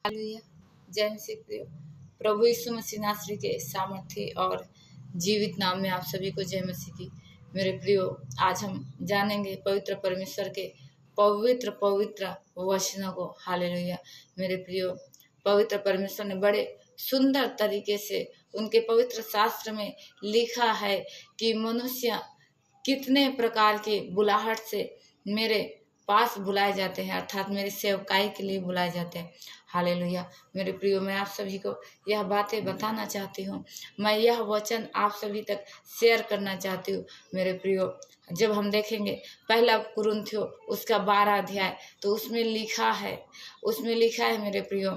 Hallelujah. जय मसीह प्रियो। प्रभु यीशु मसीह नासरी के सामर्थ्य और जीवित नाम में आप सभी को जय मसीह की। मेरे प्रियो, आज हम जानेंगे पवित्र परमेश्वर के पवित्र पवित्र वचनों को। हालेलुया। मेरे प्रियो, पवित्र परमेश्वर ने बड़े सुंदर तरीके से उनके पवित्र शास्त्र में लिखा है कि मनुष्य कितने प्रकार के बुलाहट से मेरे पास बुलाए जाते हैं, अर्थात मेरे सेवकाई के लिए बुलाए जाते हैं। हालेलुया। मेरे प्रियो, मैं आप सभी को यह बातें बताना चाहती हूँ, मैं यह वचन आप सभी तक शेयर करना चाहती हूँ। मेरे प्रियो, जब हम देखेंगे पहला कुरिन्थियों उसका 12 अध्याय, तो उसमें लिखा है मेरे प्रियो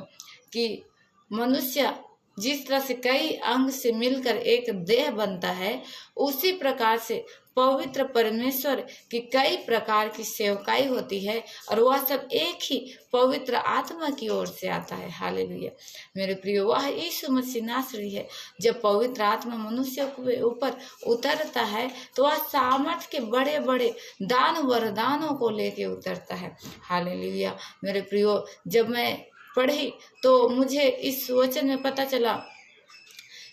कि मनुष्य जिस तरह से कई अंग से मिलकर एक देह बनता है, उसी प्रकार से पवित्र परमेश्वर की कई प्रकार की सेवकाई होती है, और वह सब एक ही पवित्र आत्मा की ओर से आता है। हालेलुया। मेरे प्रियो, वह यीशु मसीह नासरी है। जब पवित्र आत्मा मनुष्य के ऊपर उतरता है तो वह सामर्थ के बड़े बड़े दान वरदानों को लेके उतरता है। हालेलुया। मेरे प्रियो, जब मैं पढ़ी तो मुझे इस वचन में पता चला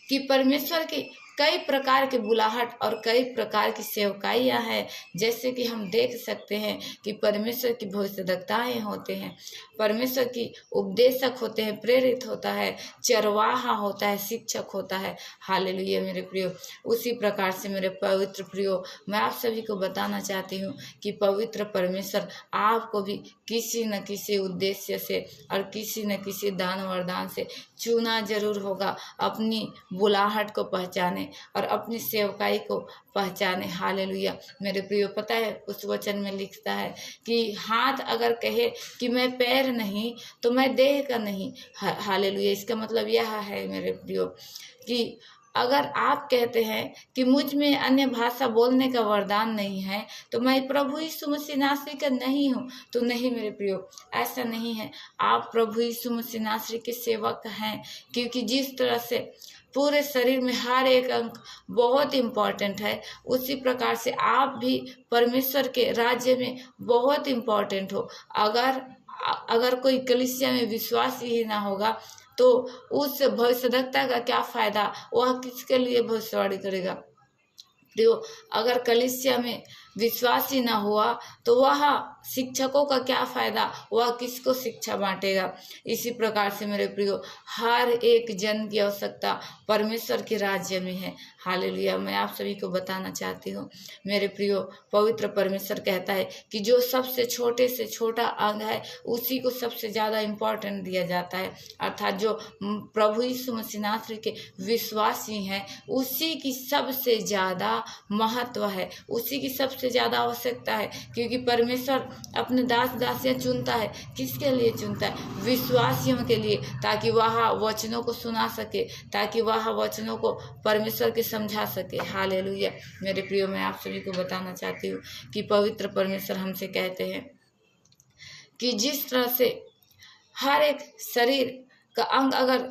कि परमेश्वर की कई प्रकार के बुलाहट और कई प्रकार की सेवकाइयाँ हैं। जैसे कि हम देख सकते हैं कि परमेश्वर की भविष्यद्वक्ताएं होते हैं, परमेश्वर की उपदेशक होते हैं, प्रेरित होता है, चरवाहा होता है, शिक्षक होता है। हालेलुया। मेरे प्रियो, उसी प्रकार से मेरे पवित्र प्रियो, मैं आप सभी को बताना चाहती हूँ कि पवित्र परमेश्वर आपको भी किसी न किसी उद्देश्य से और किसी न किसी दान वरदान से चुना जरूर होगा, अपनी बुलाहट को पहचाने और अपनी सेवकाई को पहचाने। हालेलुया। मेरे प्रियो, पता है उस वचन में लिखता है कि हाथ अगर कहे कि मैं पैर नहीं तो मैं देह का नहीं। हालेलुया। इसका मतलब यह है मेरे प्रियो कि अगर आप कहते हैं कि मुझ में अन्य भाषा बोलने का वरदान नहीं है तो मैं प्रभु यीशु मसीह नासरी का नहीं हूँ, तो नहीं मेरे प्रियो, ऐसा नहीं है। आप प्रभु यीशु मसीह नासरी के सेवक हैं, क्योंकि जिस तरह से पूरे शरीर में हर एक अंग बहुत इम्पोर्टेंट है, उसी प्रकार से आप भी परमेश्वर के राज्य में बहुत इम्पोर्टेंट हो। अगर कोई कलीसिया में विश्वास ही ना होगा तो उस भविष्यद्वक्ता का क्या फायदा, वह किसके लिए भविष्यवाणी करेगा। प्रियो, अगर कलीसिया में विश्वास ही ना हुआ तो वह शिक्षकों का क्या फायदा, वह किसको शिक्षा बांटेगा। इसी प्रकार से मेरे प्रियो, हर एक जन की आवश्यकता परमेश्वर के राज्य में है। हालेलुया। मैं आप सभी को बताना चाहती हूँ मेरे प्रियो, पवित्र परमेश्वर कहता है कि जो सबसे छोटे से छोटा अंग है उसी को सबसे ज़्यादा इम्पोर्टेंट दिया जाता है, अर्थात जो प्रभु यीशु मसीह नासरी के विश्वासी हैं उसी की सबसे ज़्यादा महत्व है, उसी की सबसे ज़्यादा आवश्यकता है। क्योंकि परमेश्वर अपने दास दासियां चुनता है, किसके लिए चुनता है? विश्वासियों के लिए, ताकि वह वचनों को सुना सके, ताकि वह वचनों को परमेश्वर के समझा सके। हालेलुया। मेरे प्रियो, मैं आप सभी को बताना चाहती हूँ कि पवित्र परमेश्वर हमसे कहते हैं कि जिस तरह से हर एक शरीर का अंग अगर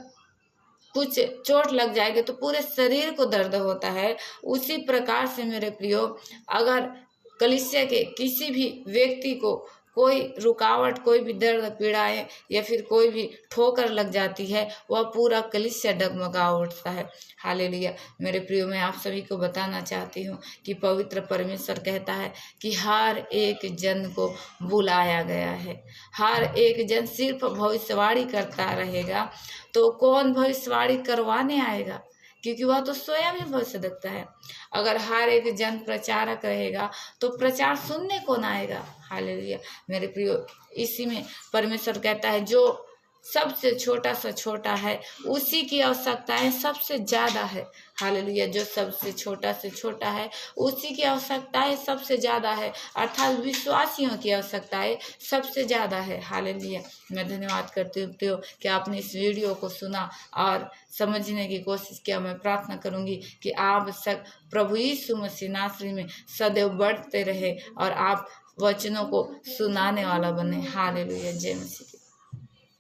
कुछ चोट लग जाएगी तो पूरे शरीर को दर्द होता है, उसी प्रकार से मेरे प्रियो, अगर कलीसिया के किसी भी व्यक्ति को कोई रुकावट, कोई भी दर्द पीड़ाएं या फिर कोई भी ठोकर लग जाती है, वह पूरा कलीसिया डगमगा उठता है। हालेलुया। मेरे प्रियो, मैं आप सभी को बताना चाहती हूँ कि पवित्र परमेश्वर कहता है कि हर एक जन को बुलाया गया है। हर एक जन सिर्फ भविष्यवाणी करता रहेगा तो कौन भविष्यवाणी करवाने आएगा, क्योंकि वह तो स्वयं ही भविष्यद्वक्ता है। अगर हर एक जन प्रचारक रहेगा तो प्रचार सुनने कौन आएगा। हालेलुया। मेरे प्रियो, इसी में परमेश्वर कहता है जो सबसे छोटा सा छोटा है उसी की आवश्यकताएं सबसे ज़्यादा है। हालेलुया। जो सबसे छोटा से छोटा है उसी की आवश्यकताएं सबसे ज़्यादा है, अर्थात विश्वासियों की आवश्यकताएं सबसे ज़्यादा है। हालेलुया। मैं धन्यवाद करती हूँ कि आपने इस वीडियो को सुना और समझने की कोशिश किया। मैं प्रार्थना करूंगी कि आप सब प्रभु यीशु मसीह नासरी में सदैव बढ़ते रहे और आप वचनों को सुनाने वाला बने। हालेलुया। जय मसीह।